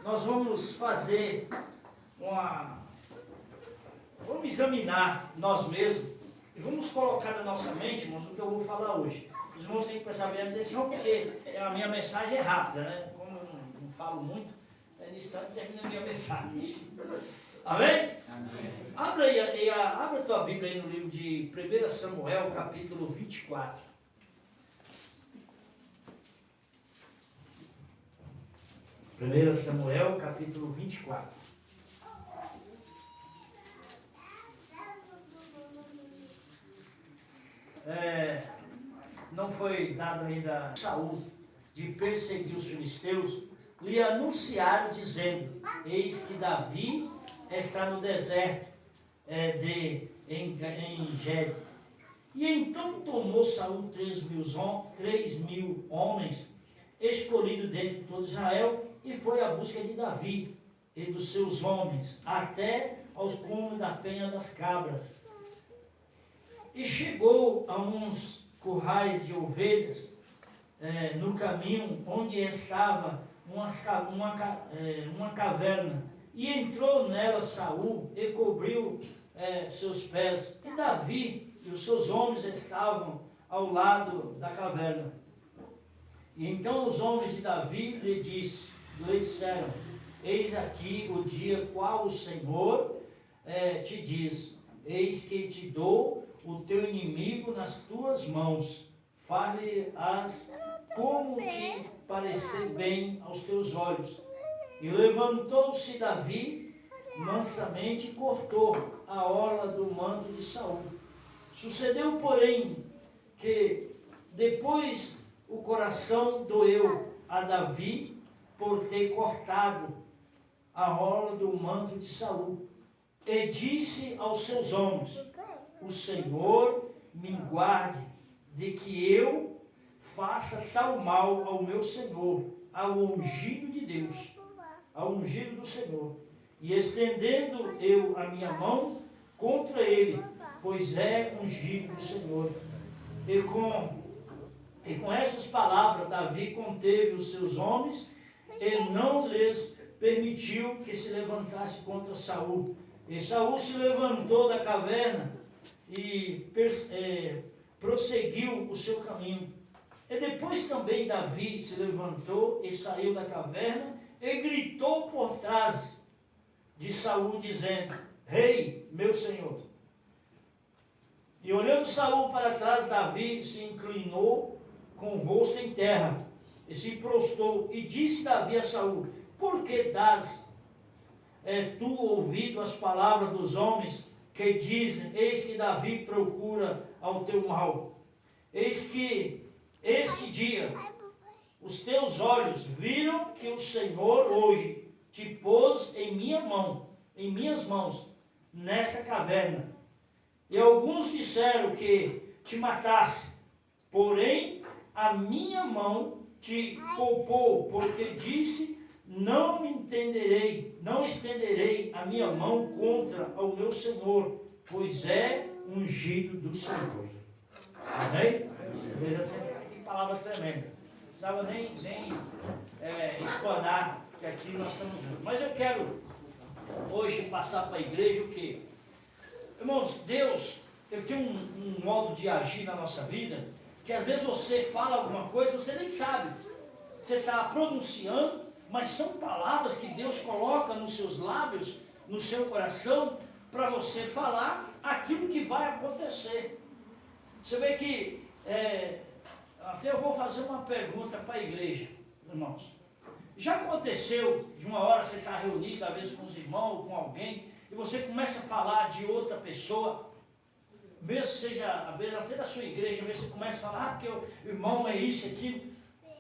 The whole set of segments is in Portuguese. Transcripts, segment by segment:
nós vamos fazer vamos examinar nós mesmos e vamos colocar na nossa mente, irmãos, o que eu vou falar hoje. Os irmãos têm que prestar bem atenção, porque a minha mensagem é rápida, né? Como eu não falo muito, no instante termina a minha mensagem. Amém? Amém. Abra a tua Bíblia aí no livro de 1 Samuel, capítulo 24. 1 Samuel, capítulo 24. Não foi dado ainda a Saul de perseguir os filisteus, lhe anunciaram dizendo: eis que Davi está no deserto em Gede. E então tomou Saul 3.000 homens, escolhidos dentre todo Israel, e foi à busca de Davi e dos seus homens, até aos cumes da penha das cabras. E chegou a uns currais de ovelhas, no caminho onde estava uma caverna, e entrou nela Saul e cobriu seus pés, e Davi e os seus homens estavam ao lado da caverna. E então os homens de Davi lhe disseram: eis aqui o dia qual o Senhor te diz: eis que te dou o teu inimigo nas tuas mãos, fale-as como te parecer bem aos teus olhos. E levantou-se Davi mansamente e cortou a orla do manto de Saul. Sucedeu, porém, que depois o coração doeu a Davi por ter cortado a orla do manto de Saul, e disse aos seus homens: o Senhor me guarde de que eu faça tal mal ao meu Senhor, ao ungido de Deus, ao ungido do Senhor, e estendendo eu a minha mão contra ele, pois é ungido do Senhor. E com essas palavras Davi conteve os seus homens e não lhes permitiu que se levantasse contra Saul. E Saul se levantou da caverna e prosseguiu o seu caminho. E depois também Davi se levantou e saiu da caverna e gritou por trás de Saul, dizendo: Rei, meu senhor. E olhando Saul para trás, Davi se inclinou com o rosto em terra e se prostrou, e disse Davi a Saul: por que dás tu ouvido às palavras dos homens que dizem: eis que Davi procura ao teu mal? Eis que este dia os teus olhos viram que o Senhor hoje te pôs em minhas mãos, nessa caverna. E alguns disseram que te matasse, porém a minha mão te poupou, porque disse: não estenderei a minha mão contra o meu Senhor, pois é ungido do Senhor. Amém? Veja assim, que palavra tremenda. Não precisava nem explanar que aqui nós estamos juntos. Mas eu quero hoje passar para a igreja o quê? Irmãos, Deus, Ele tem um modo de agir na nossa vida, que às vezes você fala alguma coisa, você nem sabe. Você está pronunciando, mas são palavras que Deus coloca nos seus lábios, no seu coração, para você falar aquilo que vai acontecer. Você vê que, até eu vou fazer uma pergunta para a igreja, irmãos. Já aconteceu de uma hora você estar reunido, às vezes com os irmãos, ou com alguém, e você começa a falar de outra pessoa, mesmo seja, às vezes até da sua igreja, às vezes você começa a falar: porque o irmão é isso, aquilo.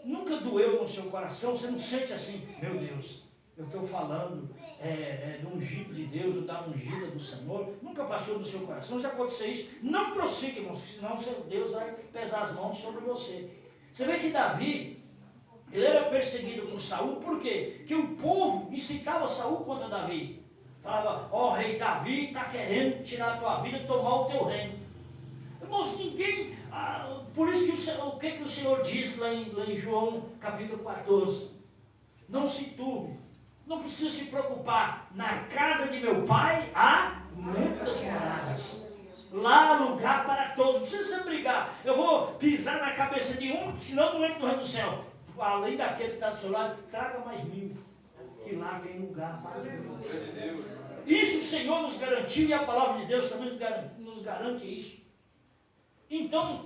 Nunca doeu no seu coração? Você não sente assim: meu Deus, eu estou falando do ungido de Deus, ou da ungida do Senhor? Nunca passou no seu coração? Se acontecer isso, não prossiga, irmãos, senão Deus vai pesar as mãos sobre você. Você vê que Davi, ele era perseguido por Saul. Por quê? Porque o povo incitava Saul contra Davi. Falava: ó, rei Davi está querendo tirar a tua vida e tomar o teu reino. Irmãos, ninguém... por isso que o que o Senhor diz lá em João capítulo 14? Não se turbe Não precisa se preocupar. Na casa de meu pai há muitas moradas. Lá há lugar para todos. Não precisa se brigar. Eu vou pisar na cabeça de um, senão não entro no reino do céu. Além daquele que está do seu lado, traga mais 1000. Que lá tem lugar para os meus. Isso o Senhor nos garantiu e a palavra de Deus também nos garante isso. Então,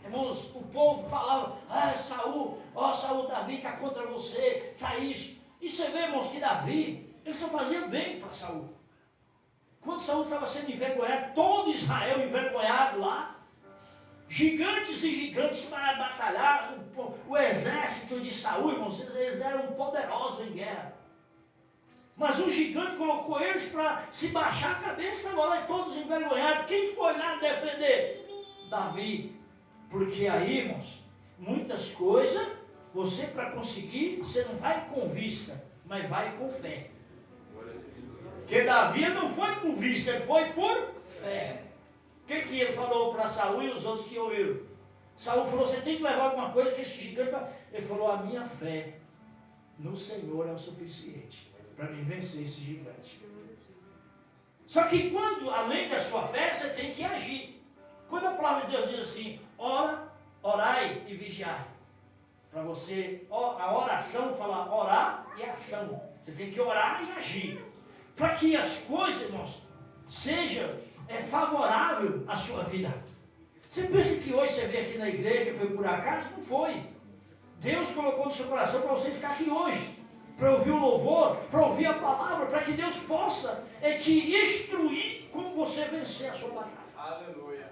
irmãos, o povo falava, Saul, Saul, Davi está contra você, está isso. E você vê, irmãos, que Davi, ele só fazia bem para Saul. Quando Saul estava sendo envergonhado, todo Israel envergonhado lá, gigantes e gigantes para batalhar, o exército de Saul, irmãos, eles eram poderosos em guerra. Mas um gigante colocou eles para se baixar a cabeça, estavam lá todos envergonhados. Quem foi lá defender? Davi. Porque aí, irmãos, muitas coisas, você para conseguir, você não vai com vista, mas vai com fé. Porque Davi não foi por vista, ele foi por fé. O que ele falou para Saul e os outros que ouviram? Saul falou, você tem que levar alguma coisa que esse gigante vai... Ele falou, a minha fé no Senhor é o suficiente para mim vencer esse gigante. Só que quando, além da sua fé, você tem que agir. Quando a palavra de Deus diz assim, orai e vigiai. Para você, a oração fala orar e ação. Você tem que orar e agir. Para que as coisas, irmãos, sejam favorável à sua vida. Você pensa que hoje você veio aqui na igreja, foi por acaso? Não foi. Deus colocou no seu coração para você estar aqui hoje. Para ouvir o louvor, para ouvir a palavra, para que Deus possa te instruir como você vencer a sua batalha. Aleluia.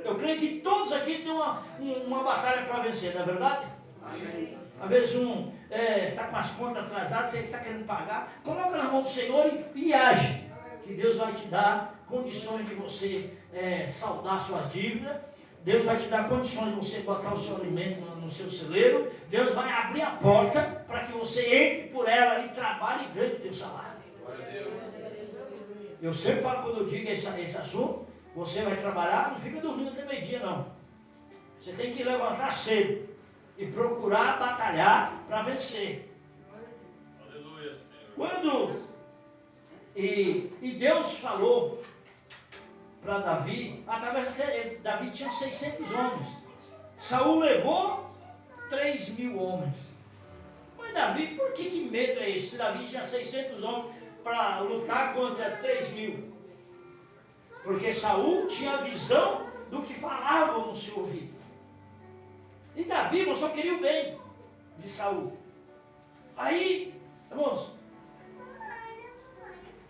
Eu creio que todos aqui têm uma batalha para vencer, não é verdade? Amém. Às vezes um está com as contas atrasadas, você está querendo pagar, coloca na mão do Senhor e age, que Deus vai te dar condições de você saldar suas dívidas. Deus vai te dar condições de você botar o seu alimento no seu celeiro. Deus vai abrir a porta para que você entre por ela e trabalhe e ganhe o teu salário. Eu sempre falo, quando eu digo esse assunto, você vai trabalhar, não fica dormindo até meio-dia não. Você tem que levantar cedo e procurar batalhar para vencer. Aleluia, Senhor. Quando Deus falou para Davi, através de Davi tinha 600 homens. Saul levou 3.000 homens. Mas Davi, por que medo é esse? Se Davi tinha 600 homens para lutar contra 3.000. Porque Saul tinha visão do que falavam no seu ouvido. E Davi, irmão, só queria o bem de Saul. Aí, irmãos,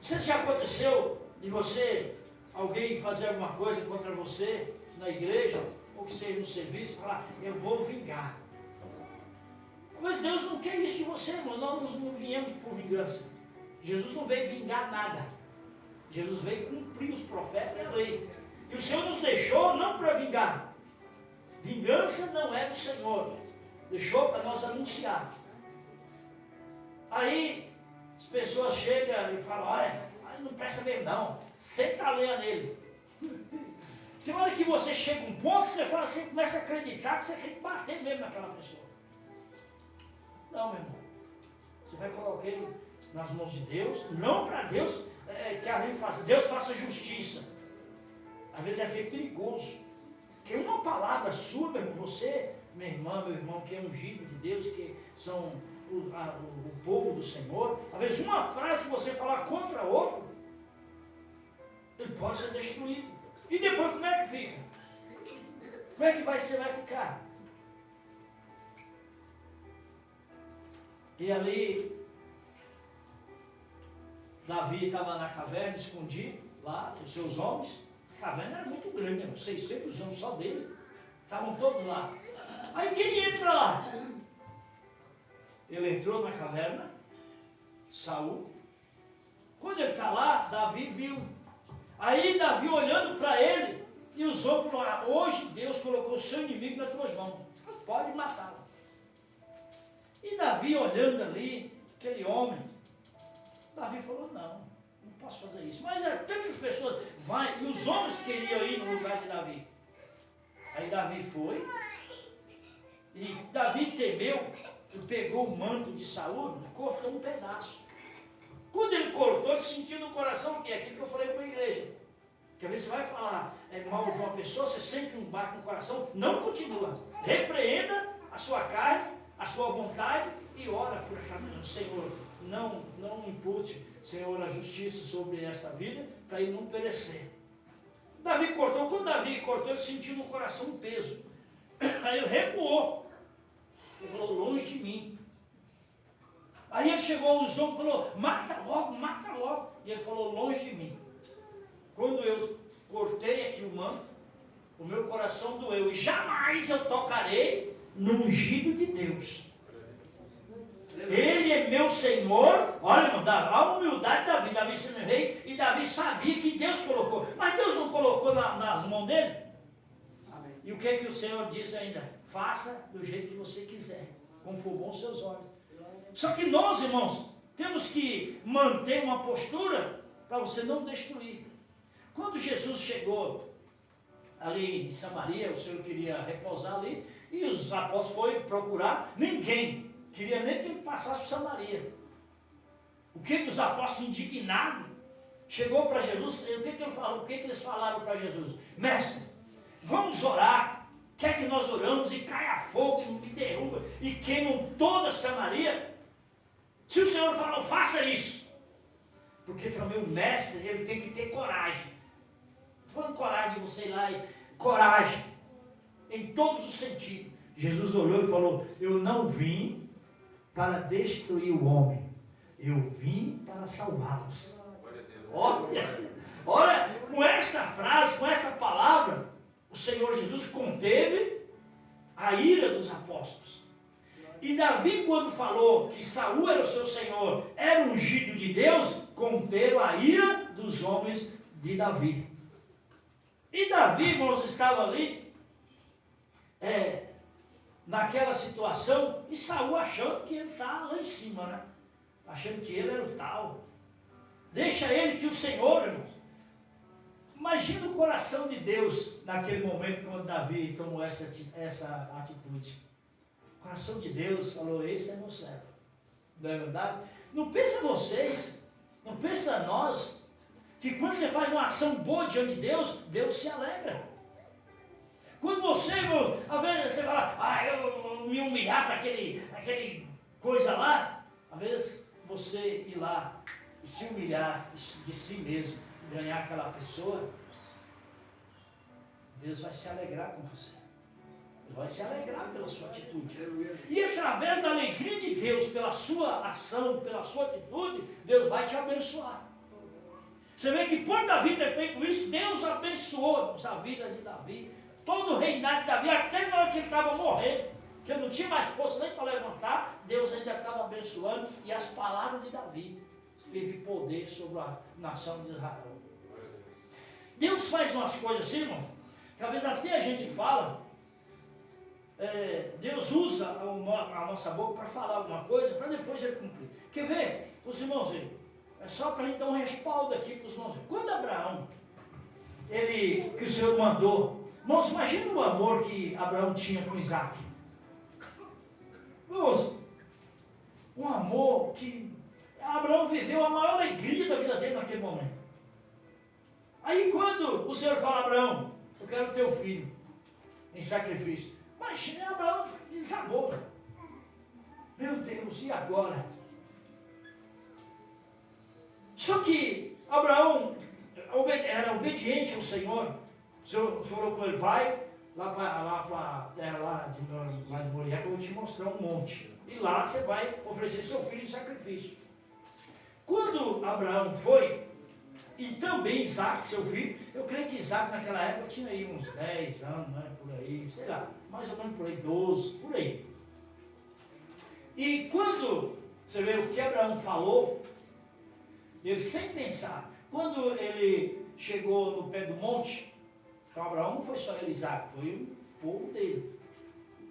se já aconteceu de você, alguém fazer alguma coisa contra você na igreja, ou que seja no serviço, falar, eu vou vingar. Mas Deus não quer isso de você, irmão. Nós não viemos por vingança. Jesus não veio vingar nada. Jesus veio cumprir os profetas e a lei. E o Senhor nos deixou não para vingar. Vingança não é do Senhor. Deixou para nós anunciar. Aí as pessoas chegam e falam, olha, não presta mesmo não. Senta a lenha nele. Tem hora que você chega a um ponto, você fala assim, começa a acreditar que você tem que bater mesmo naquela pessoa. Não, meu irmão. Você vai colocar ele nas mãos de Deus, não para Deus, que a gente faça, Deus faça justiça. Às vezes é até perigoso. Porque uma palavra sua, meu irmão, você, minha irmã, meu irmão, que é ungido de Deus, que são o povo do Senhor, às vezes uma frase que você falar contra outro, ele pode ser destruído. E depois como é que fica? Como é que você vai ficar? E ali, Davi estava na caverna, escondido, lá, com seus homens. A caverna era muito grande, né? 600 homens só dele. Estavam todos lá. Aí quem entra lá? Ele entrou na caverna, Saul. Quando ele está lá, Davi viu. Aí Davi olhando para ele, e os outros falaram, hoje Deus colocou o seu inimigo nas tuas mãos. Pode matá-lo. E Davi olhando ali, aquele homem, Davi falou, não posso fazer isso. Mas tantas pessoas vai, e os homens queriam ir no lugar de Davi. Aí Davi foi, e Davi temeu, e pegou o manto de Saul, cortou um pedaço. sentiu no coração que é aquilo que eu falei para a igreja. Que às vezes você vai falar mal de uma pessoa, você sente um baque no coração, não continua. Repreenda a sua carne, a sua vontade e ora por aquela. Senhor, não impute, Senhor, a justiça sobre essa vida, para ele não perecer. Davi cortou, quando Davi cortou, ele sentiu no coração um peso. Aí ele recuou. Ele falou, longe de mim. Aí ele chegou aos homens e falou, mata logo, mata logo. E ele falou, longe de mim. Quando eu cortei aqui o manto, o meu coração doeu. E jamais eu tocarei no ungido de Deus. Ele é meu Senhor. Olha, irmão, a humildade de Davi. Davi sendo rei, e Davi sabia que Deus colocou. Mas Deus não colocou nas mãos dele? Amém. E o que o Senhor disse ainda? Faça do jeito que você quiser, como for bom aos seus olhos. Só que nós, irmãos, temos que manter uma postura para você não destruir. Quando Jesus chegou ali em Samaria, o Senhor queria repousar ali, e os apóstolos foram procurar, ninguém queria nem que ele passasse por Samaria. O que os apóstolos indignados chegou para Jesus, o que ele falou? O que eles falaram para Jesus? Mestre, vamos orar, quer que nós oramos e caia fogo e derruba e queimam toda Samaria? Se o Senhor falou, faça isso, porque também o mestre, ele tem que ter coragem. Estou falando coragem de você ir lá, coragem, em todos os sentidos. Jesus olhou e falou, eu não vim para destruir o homem, eu vim para salvá-los. Olha, com esta frase, com esta palavra, o Senhor Jesus conteve a ira dos apóstolos. E Davi, quando falou que Saul era o seu Senhor, era ungido de Deus, conteve a ira dos homens de Davi. E Davi, irmãos, estava ali, naquela situação, e Saul achando que ele está lá em cima, né? Achando que ele era o tal. Deixa ele que o Senhor, irmãos. Imagina o coração de Deus naquele momento quando Davi tomou essa atitude. O coração de Deus falou, esse é meu servo. Não é verdade? Não pensa vocês, não pensa nós, que quando você faz uma ação boa diante de Deus, Deus se alegra. Quando você, irmão, às vezes você fala, eu me humilhar para aquele coisa lá, às vezes você ir lá e se humilhar de si mesmo, ganhar aquela pessoa, Deus vai se alegrar com você. Ele vai se alegrar pela sua atitude. E através da alegria de Deus, pela sua ação, pela sua atitude, Deus vai te abençoar. Você vê que por Davi ter feito isso, Deus abençoou a vida de Davi, todo o reinado de Davi, até na hora que ele estava morrendo, que ele não tinha mais força nem para levantar, Deus ainda estava abençoando, e as palavras de Davi teve poder sobre a nação de Israel. Deus faz umas coisas assim, irmão, que às vezes até a gente fala, Deus usa a nossa boca para falar alguma coisa, para depois ele cumprir. Quer ver? Os irmãos verem. É só para a gente dar um respaldo aqui para os irmãos verem. Quando Abraão, que o Senhor mandou, irmãos, imagina o amor que Abraão tinha com Isaac. Irmãos, um amor que Abraão viveu a maior alegria da vida dele naquele momento. Aí quando o Senhor fala, Abraão, eu quero teu filho em sacrifício. Imagina, Abraão desabou. Meu Deus, e agora? Só que Abraão era obediente ao Senhor. O Senhor falou com ele, vai lá para a terra lá de Moriá, que eu vou te mostrar um monte. E lá você vai oferecer seu filho em sacrifício. Quando Abraão foi, e também Isaac, seu filho, eu creio que Isaac naquela época tinha aí uns 10 anos, né, por aí, sei lá, mais ou menos por aí, 12, por aí. E quando você vê o que Abraão falou, ele sem pensar, quando ele chegou no pé do monte, então Abraão não foi só ele, Isaac, foi o povo dele.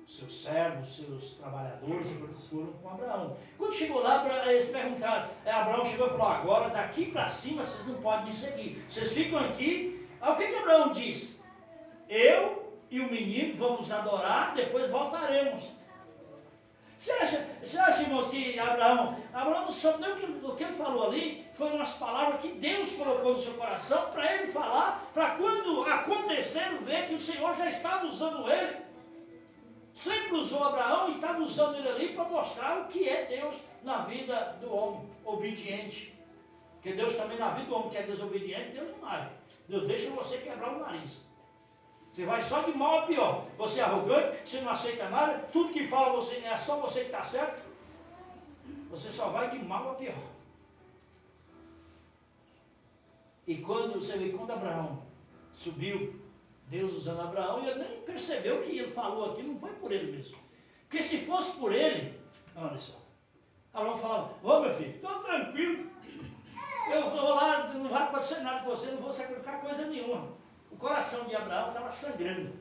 Seus servos, seus trabalhadores, eles foram com Abraão. Quando chegou lá, eles perguntaram, Abraão chegou e falou, agora daqui para cima vocês não podem me seguir, vocês ficam aqui. Aí o que Abraão disse? Eu e o menino vamos adorar, depois voltaremos. Você acha, irmãos, que Abraão não soube nem o que ele falou ali foram as palavras que Deus colocou no seu coração para ele falar, para quando acontecer, ver que o Senhor já estava usando ele. Sempre usou Abraão e estava usando ele ali para mostrar o que é Deus na vida do homem obediente. Porque Deus também na vida do homem que é desobediente, Deus não age. Deus deixa você quebrar o nariz. Você vai só de mal a pior. Você é arrogante, você não aceita nada, tudo que fala você é só você que está certo. Você só vai de mal a pior. E quando você vê, quando Abraão subiu, Deus usando Abraão, e ele nem percebeu que ele falou aqui, não foi por ele mesmo. Porque se fosse por ele, olha só, Abraão falava, ô meu filho, estou tranquilo, eu vou lá, não vai acontecer nada com você, não vou sacrificar coisa nenhuma. O coração de Abraão estava sangrando,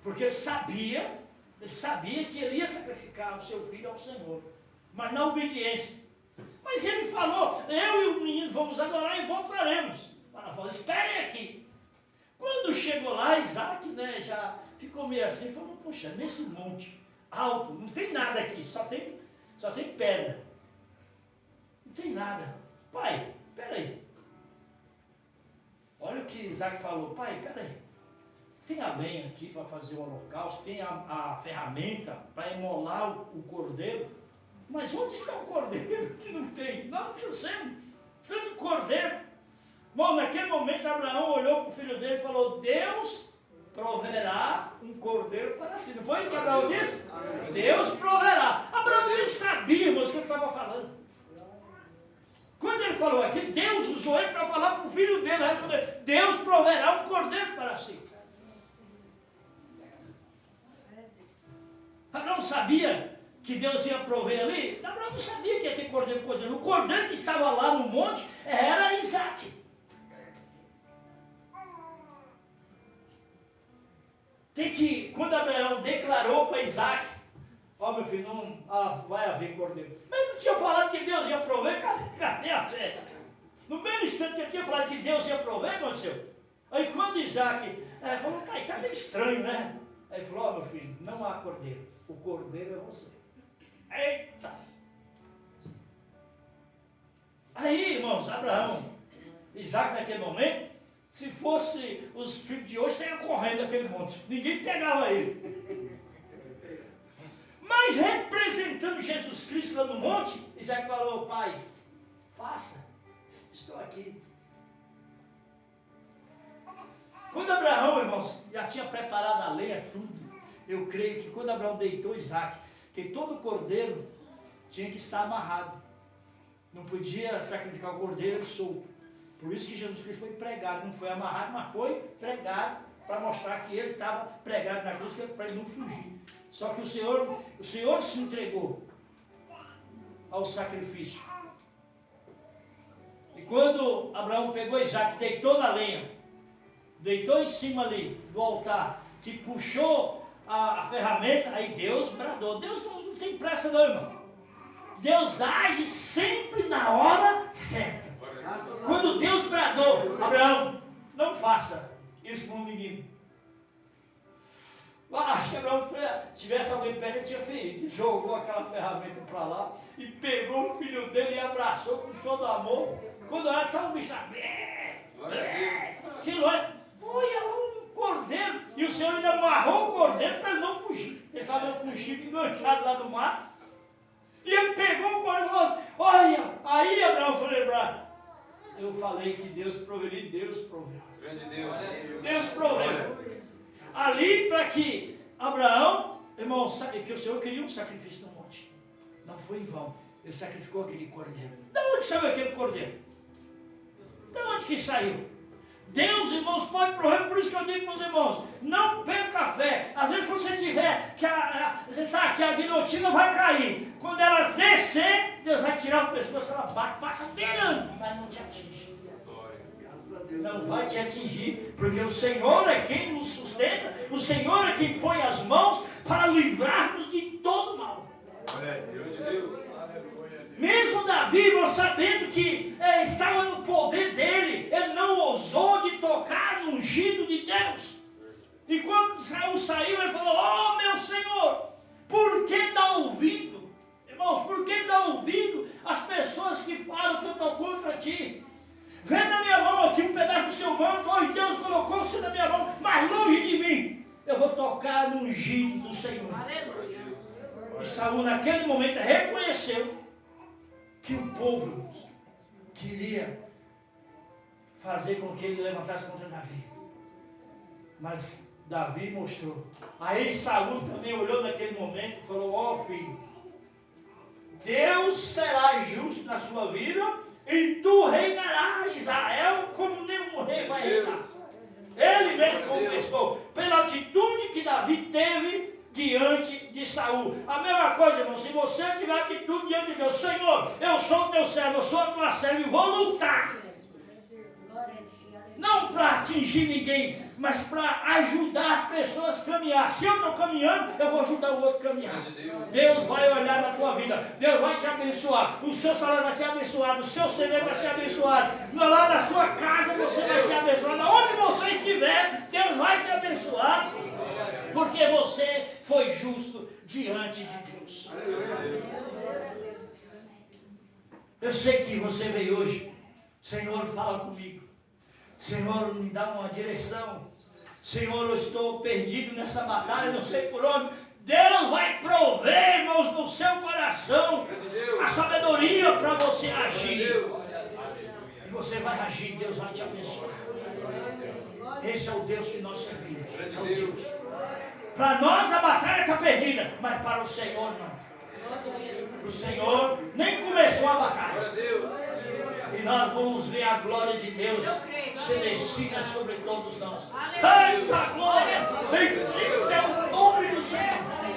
porque ele sabia que ele ia sacrificar o seu filho ao Senhor, mas na obediência. Mas ele falou, eu e o menino vamos adorar e voltaremos. Ela falou, esperem aqui. Quando chegou lá, Isaac, né, já ficou meio assim, falou, poxa, nesse monte alto, não tem nada aqui, só tem pedra. Não tem nada. Pai, peraí. Olha o que Isaac falou, pai, peraí. Tem a lenha aqui para fazer o holocausto, tem a ferramenta para imolar o cordeiro. Mas onde está o cordeiro que não tem? Não trouxemos tanto cordeiro. Bom, naquele momento Abraão olhou para o filho dele e falou, Deus proverá um cordeiro para si. Não foi isso que Abraão disse? Deus proverá. Abraão nem sabia, irmãos, o que ele estava falando. Quando ele falou aqui, Deus usou ele para falar para o filho dele, Deus proverá um cordeiro para si. Abraão sabia que Deus ia prover ali? Abraão não sabia que ia ter cordeiro cozinhando. O cordeiro que estava lá no monte era Isaac. Tem que, quando Abraão declarou para Isaac, ó meu filho, não vai haver cordeiro. Mas não tinha falado que Deus ia prover, cadê a fé? No mesmo instante que ele tinha falado que Deus ia prover, aconteceu. Aí quando Isaac falou, pai, está meio estranho, né? Aí ele falou, ó meu filho, não há cordeiro, o cordeiro é você. Eita! Aí, irmãos, Abraão, Isaac naquele momento, se fosse os filhos de hoje, saia correndo daquele monte. Ninguém pegava ele. Mas representando Jesus Cristo lá no monte, Isaac falou, pai, faça, estou aqui. Quando Abraão, irmãos, já tinha preparado a lenha, tudo, eu creio que quando Abraão deitou Isaac, que todo cordeiro tinha que estar amarrado. Não podia sacrificar o cordeiro solto. Por isso que Jesus Cristo foi pregado, não foi amarrado, mas foi pregado para mostrar que ele estava pregado na cruz para ele não fugir. Só que o Senhor se entregou ao sacrifício. E quando Abraão pegou Isaac, deitou na lenha, deitou em cima ali do altar, que puxou a ferramenta, aí Deus bradou. Deus não tem pressa não, irmão. Deus age sempre na hora certa. Quando Deus bradou, Abraão, não faça isso com o menino. Acho que Abraão, se tivesse alguém perto, ele tinha feito. Jogou aquela ferramenta para lá e pegou o filho dele e abraçou com todo amor. Quando ela estava um bicho, aquilo olha um cordeiro. E o Senhor ainda amarrou o cordeiro para ele não fugir. Ele estava com o chifre enganchado lá no mar. E ele pegou o cordeiro e falou assim, olha, aí Abraão foi lembrar. Eu falei que Deus proveria, Deus proveu. Grande Deus. Deus proveu. Ali para que Abraão, irmão, sabe que o Senhor queria um sacrifício no monte. Não foi em vão. Ele sacrificou aquele cordeiro. De onde saiu aquele cordeiro? De onde que saiu? Deus, irmãos, pode prover, por isso que eu digo para os irmãos, não perca a fé. Às vezes quando você tiver, você está aqui, a guilhotina vai cair. Quando ela descer, Deus vai tirar o pescoço, ela bate, passa beirando, mas não te atinge. Não vai te atingir, porque o Senhor é quem nos sustenta, o Senhor é quem põe as mãos para livrar-nos de todo mal. Mesmo Davi, irmão, sabendo que estava no poder dele, ele não ousou de tocar no ungido de Deus. E quando Saul saiu, ele falou, oh meu Senhor, por que dá ouvido? Irmãos, por que dá ouvido as pessoas que falam estou contra ti. Vem na minha mão aqui um pedaço do seu manto. Hoje Deus colocou você na minha mão, mas longe de mim. Eu vou tocar no ungido do Senhor. Aleluia. E Saul naquele momento reconheceu que o povo queria fazer com que ele levantasse contra Davi. Mas Davi mostrou. Aí Saul também olhou naquele momento e falou: ó filho, Deus será justo na sua vida e tu reinarás Israel como nenhum rei vai reinar. Ele mesmo confessou pela atitude que Davi teve diante de Saul. A mesma coisa, irmão, se você tiver atitude diante de Deus: Senhor, eu sou o teu servo, eu sou a tua serva e vou lutar. Não para atingir ninguém, mas para ajudar as pessoas a caminhar. Se eu estou caminhando, eu vou ajudar o outro a caminhar. Deus vai olhar na tua vida, Deus vai te abençoar. O seu salário vai ser abençoado, o seu celeiro vai ser abençoado. Lá na sua casa você vai ser abençoado. Onde você estiver, Deus vai te abençoar. Porque você foi justo diante de Deus. Eu sei que você veio hoje. Senhor, fala comigo. Senhor, me dá uma direção. Senhor, eu estou perdido nessa batalha, não sei por onde. Deus vai prover, irmãos, no seu coração a sabedoria para você agir. E você vai agir, Deus vai te abençoar. Esse é o Deus que nós servimos. É o Deus. Para nós a batalha está perdida, mas para o Senhor não. O Senhor nem começou a batalha. E nós vamos ver a glória de Deus se descida sobre todos nós. Eita glória! Bendito é o nome do Senhor.